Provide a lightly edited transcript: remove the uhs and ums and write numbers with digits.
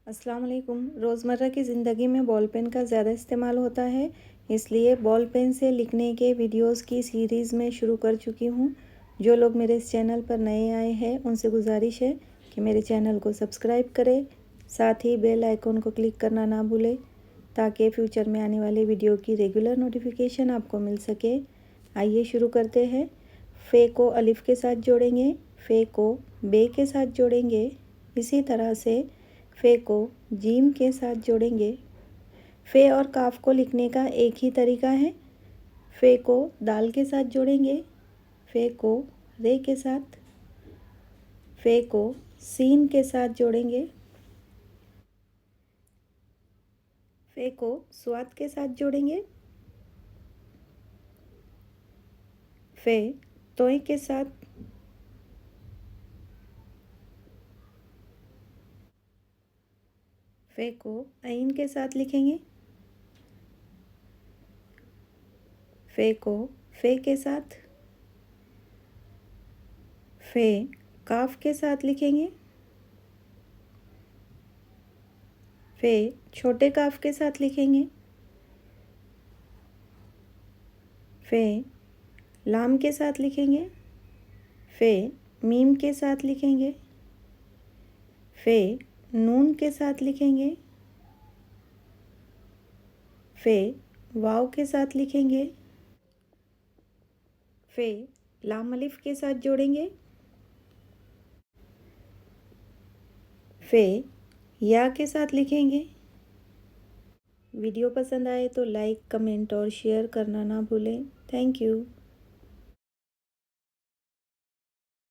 अस्सलाम वालेकुम। रोज़मर्रा की ज़िंदगी में बॉल पेन का ज़्यादा इस्तेमाल होता है, इसलिए बॉल पेन से लिखने के वीडियोस की सीरीज़ में शुरू कर चुकी हूँ। जो लोग मेरे इस चैनल पर नए आए हैं उनसे गुजारिश है कि मेरे चैनल को सब्सक्राइब करें, साथ ही बेल आइकन को क्लिक करना ना भूलें ताकि फ्यूचर में आने वाले वीडियो की रेगुलर नोटिफिकेशन आपको मिल सके। आइए शुरू करते हैं। फ़े को अलिफ़ के साथ जोड़ेंगे, फ़े को बे के साथ जोड़ेंगे। इसी तरह से फ़े को जीम के साथ जोड़ेंगे। फ़े और काफ को लिखने का एक ही तरीका है। फ़े को दाल के साथ जोड़ेंगे, फ़े को रे के साथ, फ़े को सीन के साथ जोड़ेंगे, फ़े को स्वाद के साथ जोड़ेंगे, फ़े तोय के साथ, फ़े को आइन के साथ लिखेंगे, फ़े को फ़े के साथ, फ़े काफ के साथ लिखेंगे, फ़े छोटे काफ के साथ लिखेंगे, फ़े लाम के साथ लिखेंगे, फ़े मीम के साथ लिखेंगे, फ़े नून के साथ लिखेंगे, फ़े वाव के साथ लिखेंगे, फ़े लाम अलिफ के साथ जोड़ेंगे, फ़े या के साथ लिखेंगे। वीडियो पसंद आए तो लाइक, कमेंट और शेयर करना ना भूलें। Thank you.